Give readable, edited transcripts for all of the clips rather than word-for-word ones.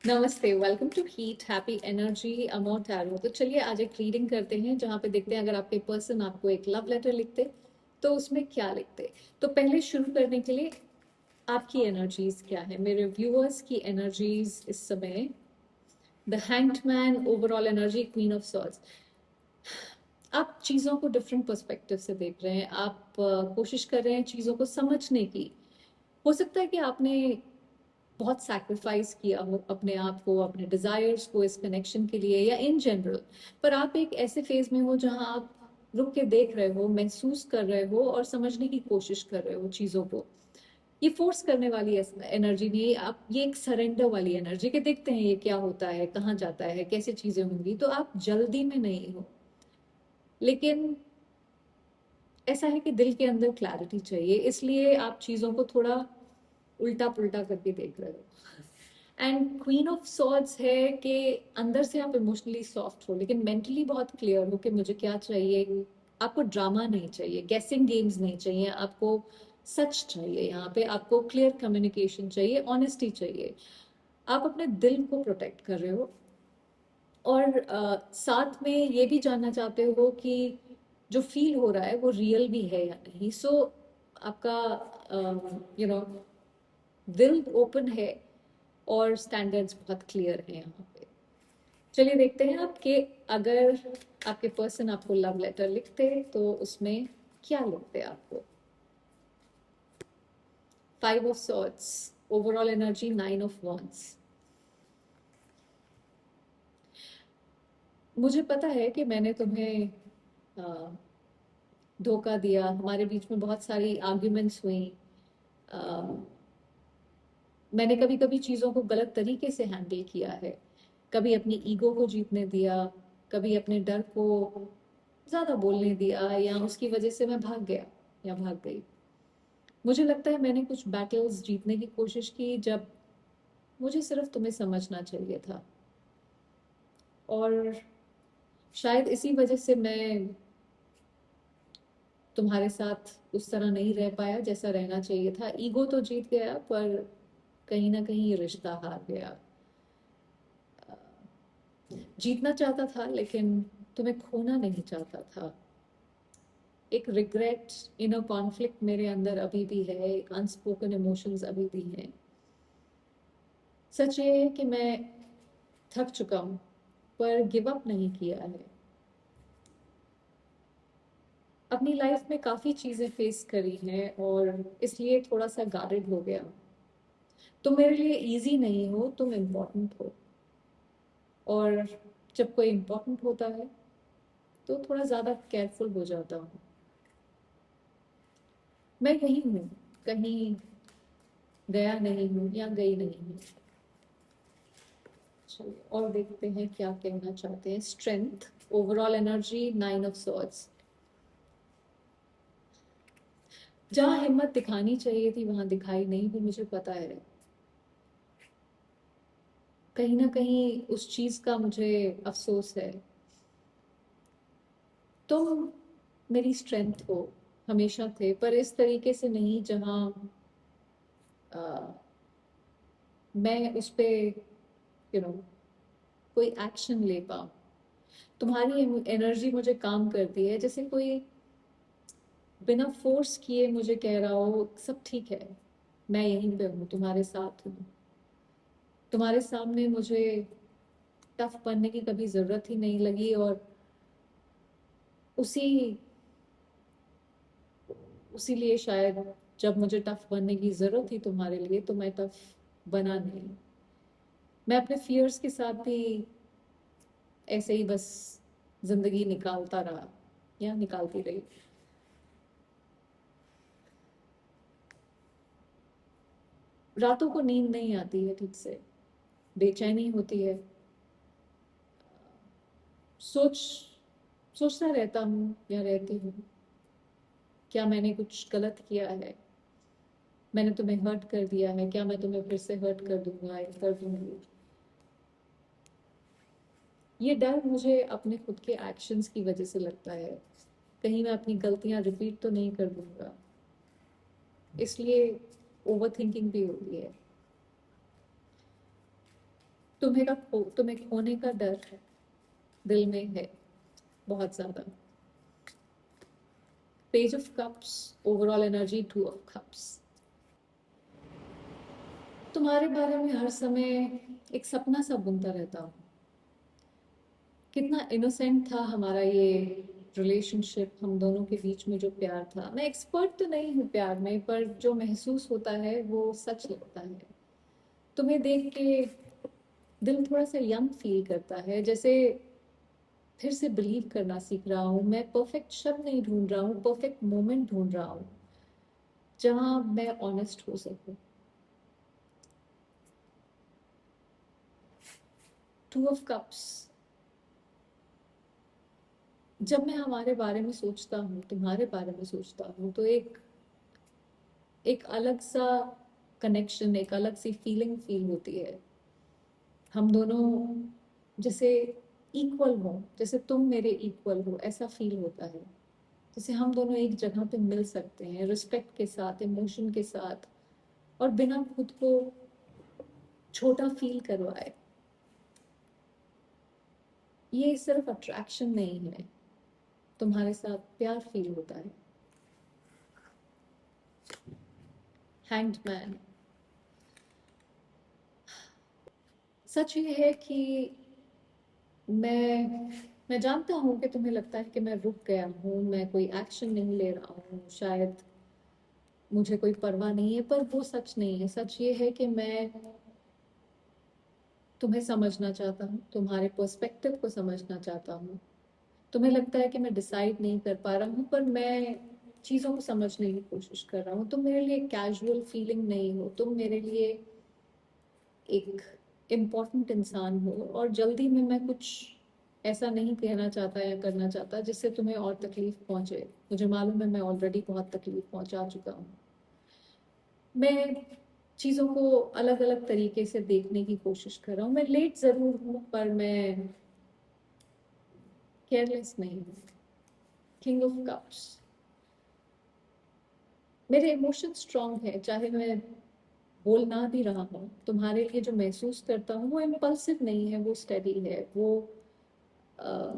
नमस्ते, welcome to heat happy energy Amor Tarot. तो चलिए आज एक रीडिंग करते हैं जहाँ पे देखते हैं अगर आपके पर्सन आपको एक लव लेटर लिखते तो उसमें क्या लिखते। तो पहले शुरू करने के लिए आपकी एनर्जीज क्या है, मेरे व्यूअर्स की एनर्जीज इस समय। The hanged man, overall energy, queen of swords. आप चीज़ों को डिफरेंट पर्सपेक्टिव से देख रहे हैं, आप कोशिश कर रहे हैं चीज़ों को समझने की। हो सकता है कि आपने बहुत सैक्रिफाइस किया हो अपने आप को, अपने डिजायर्स को इस कनेक्शन के लिए या इन जनरल, पर आप एक ऐसे फेज में हो जहां आप रुक के देख रहे हो, महसूस कर रहे हो और समझने की कोशिश कर रहे हो चीजों को। ये फोर्स करने वाली एनर्जी नहीं है, आप ये एक सरेंडर वाली एनर्जी के देखते हैं ये क्या होता है, कहाँ जाता है, कैसे चीजें होंगी। तो आप जल्दी में नहीं हो, लेकिन ऐसा है कि दिल के अंदर क्लैरिटी चाहिए, इसलिए आप चीजों को थोड़ा उल्टा पुल्टा करके देख रहे हो। एंड क्वीन ऑफ सॉर्ड्स है कि अंदर से आप इमोशनली सॉफ्ट हो लेकिन मेंटली बहुत क्लियर हो कि मुझे क्या चाहिए। आपको ड्रामा नहीं चाहिए, गेसिंग गेम्स नहीं चाहिए, आपको सच चाहिए। यहाँ पे आपको क्लियर कम्युनिकेशन चाहिए, ऑनेस्टी चाहिए। आप अपने दिल को प्रोटेक्ट कर रहे हो और साथ में ये भी जानना चाहते हो कि जो फील हो रहा है वो रियल भी है या नहीं। सो आपका यू नो दिल ओपन है और स्टैंडर्ड्स बहुत क्लियर हैं यहाँ पे। चलिए देखते हैं आपके, अगर आपके पर्सन आपको लव लेटर लिखते तो उसमें क्या लिखते आपको। 5 of swords, overall energy, 9 of wands. मुझे पता है कि मैंने तुम्हें अ, धोखा दिया, हमारे बीच में बहुत सारी आर्ग्यूमेंट्स हुई। अ, मैंने कभी कभी चीज़ों को गलत तरीके से हैंडल किया है, कभी अपनी ईगो को जीतने दिया, कभी अपने डर को ज़्यादा बोलने दिया, या उसकी वजह से मैं भाग गया या भाग गई। मुझे लगता है मैंने कुछ बैटल्स जीतने की कोशिश की जब मुझे सिर्फ तुम्हें समझना चाहिए था, और शायद इसी वजह से मैं तुम्हारे साथ उस तरह नहीं रह पाया जैसा रहना चाहिए था। ईगो तो जीत गया पर कहीं ना कहीं ये रिश्ता हार गया। जीतना चाहता था लेकिन तुम्हें खोना नहीं चाहता था। एक रिग्रेट, इनर कॉन्फ्लिक्ट मेरे अंदर अभी भी है, एक अनस्पोकन इमोशंस अभी भी हैं। सच ये है कि मैं थक चुका हूँ पर गिव अप नहीं किया है। अपनी लाइफ में काफ़ी चीज़ें फेस करी हैं और इसलिए थोड़ा सा गार्डेड हो गया। तुम मेरे लिए इजी नहीं हो, तुम इम्पोर्टेंट हो, और जब कोई इम्पोर्टेंट होता है तो थोड़ा ज़्यादा केयरफुल हो जाता हूँ। मैं यही हूँ, कहीं गया नहीं हूँ या गई नहीं हूँ। चलिए और देखते हैं क्या कहना चाहते हैं। Strength, overall energy, 9 of swords. जहाँ हिम्मत दिखानी चाहिए थी वहां दिखाई नहीं, वो मुझे पता है। कहीं ना कहीं उस चीज का मुझे अफसोस है। तुम मेरी स्ट्रेंथ हो, हमेशा थे, पर इस तरीके से नहीं जहाँ मैं उस पे कोई एक्शन ले पाऊँ। तुम्हारी एनर्जी मुझे काम करती है जैसे कोई बिना फोर्स किए मुझे कह रहा हो सब ठीक है, मैं यहीं पे हूँ, तुम्हारे साथ हूँ। तुम्हारे सामने मुझे टफ बनने की कभी जरूरत ही नहीं लगी, और उसी उसी लिए शायद जब मुझे टफ बनने की जरूरत थी तुम्हारे लिए तो मैं टफ बना नहीं। मैं अपने फियर्स के साथ भी ऐसे ही बस जिंदगी निकालता रहा या निकालती रही। रातों को नींद नहीं आती है ठीक से, बेचैनी होती है। सोच सोचता रहता हूँ या रहती हूँ, क्या मैंने कुछ गलत किया है, मैंने तुम्हें हर्ट कर दिया है, क्या मैं तुम्हें फिर से हर्ट कर दूंगा या कर दूंगी। ये डर मुझे अपने खुद के एक्शंस की वजह से लगता है, कहीं मैं अपनी गलतियां रिपीट तो नहीं कर दूंगा, इसलिए ओवर थिंकिंग भी होती है। तुम्हें खोने का डर है, दिल में है बहुत ज्यादा। Page of cups, overall energy 2 of cups. तुम्हारे बारे में हर समय एक सपना सा बुनता रहता हूँ। कितना इनोसेंट था हमारा ये रिलेशनशिप, हम दोनों के बीच में जो प्यार था। मैं एक्सपर्ट तो नहीं हूँ प्यार में, पर जो महसूस होता है वो सच लगता है। तुम्हें देख के दिल थोड़ा सा यंग फील करता है, जैसे फिर से बिलीव करना सीख रहा हूँ। मैं परफेक्ट शब्द नहीं ढूंढ रहा हूँ, परफेक्ट मोमेंट ढूंढ रहा हूँ जहाँ मैं ऑनेस्ट हो सकूँ। 2 ऑफ कप्स। जब मैं हमारे बारे में सोचता हूँ, तुम्हारे बारे में सोचता हूँ, तो एक एक अलग सा कनेक्शन, एक अलग सी फीलिंग फील होती है। हम दोनों जैसे इक्वल हो, जैसे तुम मेरे इक्वल हो, ऐसा फील होता है। जैसे हम दोनों एक जगह पे मिल सकते हैं, रिस्पेक्ट के साथ, इमोशन के साथ, और बिना खुद को छोटा फील करवाए। ये सिर्फ अट्रैक्शन नहीं है, तुम्हारे साथ प्यार फील होता है। Hanged man. सच ये है कि मैं मैं जानता हूँ कि तुम्हें लगता है कि मैं रुक गया हूँ, मैं कोई एक्शन नहीं ले रहा हूँ, शायद मुझे कोई परवाह नहीं है, पर वो सच नहीं है। सच ये है कि मैं तुम्हें समझना चाहता हूँ, तुम्हारे पर्सपेक्टिव को समझना चाहता हूँ। तुम्हें लगता है कि मैं डिसाइड नहीं कर पा रहा हूँ, पर मैं चीज़ों को समझने की कोशिश कर रहा हूँ। तुम मेरे लिए कैजुअल फीलिंग नहीं हो, तुम मेरे लिए एक इम्पोर्टेंट इंसान हो, और जल्दी में मैं कुछ ऐसा नहीं कहना चाहता या करना चाहता जिससे तुम्हें और तकलीफ पहुंचे। मुझे मालूम है मैं ऑलरेडी बहुत तकलीफ पहुंचा चुका हूँ। मैं चीज़ों को अलग अलग तरीके से देखने की कोशिश कर रहा हूँ। मैं लेट ज़रूर हूँ, पर मैं केयरलेस नहीं हूँ। King of cups. मेरे इमोशन स्ट्रांग है, चाहे मैं बोल ना भी रहा हूँ। तुम्हारे लिए जो महसूस करता हूँ वो इम्पल्सिव नहीं है, वो स्टेडी है। वो अ,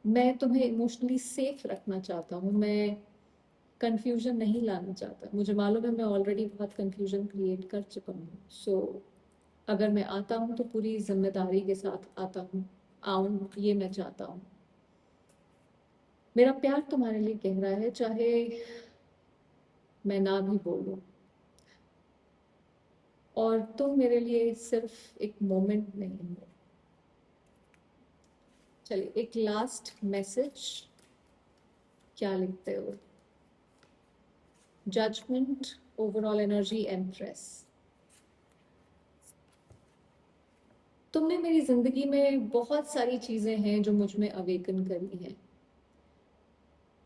मैं तुम्हें इमोशनली सेफ रखना चाहता हूँ, मैं कंफ्यूजन नहीं लाना चाहता। मुझे मालूम है मैं ऑलरेडी बहुत कंफ्यूजन क्रिएट कर चुका हूँ। सो अगर मैं आता हूँ तो पूरी जिम्मेदारी के साथ आता हूँ, आऊँ, ये मैं चाहता हूँ। मेरा प्यार तुम्हारे लिए गहरा है, चाहे मैं ना भी बोलूँ। और तुम मेरे लिए सिर्फ एक मोमेंट नहीं हो। चलिए एक लास्ट मैसेज, क्या लिखते हो? Judgement, overall energy, empress. तुमने मेरी जिंदगी में बहुत सारी चीजें हैं जो मुझ में अवेकन करी हैं,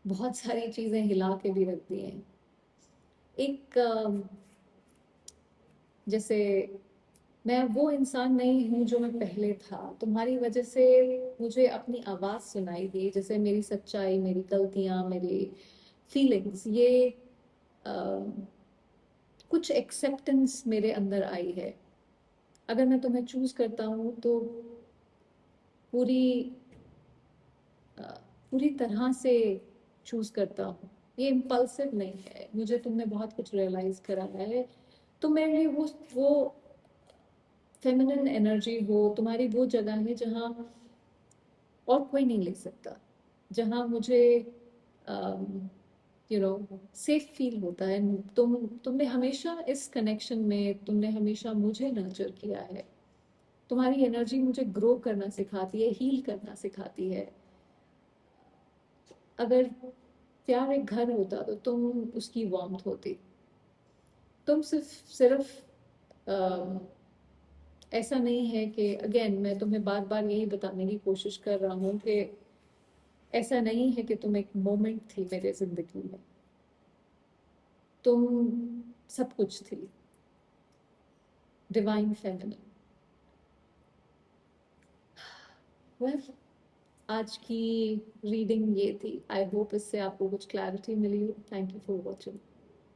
बहुत सारी चीजें हिला के भी रख दी हैं। एक जैसे मैं वो इंसान नहीं हूँ जो मैं पहले था। तुम्हारी वजह से मुझे अपनी आवाज सुनाई दी, जैसे मेरी सच्चाई, मेरी गलतियां, मेरी फीलिंग्स, ये कुछ एक्सेप्टेंस मेरे अंदर आई है। अगर मैं तुम्हें चूज करता हूँ तो पूरी अ, पूरी तरह से चूज करता हूँ। ये इम्पल्सिव नहीं है, मुझे तुमने बहुत कुछ रियलाइज कराया है। तो मेरे लिए वो फेमिनिन एनर्जी हो, तुम्हारी वो जगह है जहाँ और कोई नहीं ले सकता, जहाँ मुझे सेफ फील होता है। तुमने हमेशा इस कनेक्शन में, तुमने हमेशा मुझे नर्चर किया है। तुम्हारी एनर्जी मुझे ग्रो करना सिखाती है, हील करना सिखाती है। अगर प्यार एक घर होता तो तुम उसकी वार्मथ होती। तुम सिर्फ ऐसा नहीं है कि, अगेन मैं तुम्हें बार बार यही बताने की कोशिश कर रहा हूँ कि ऐसा नहीं है कि तुम एक मोमेंट थी मेरे जिंदगी में, तुम सब कुछ थी। Divine feminine. वेल, आज की रीडिंग ये थी। आई होप इससे आपको कुछ क्लैरिटी मिली हो। Thank you for watching.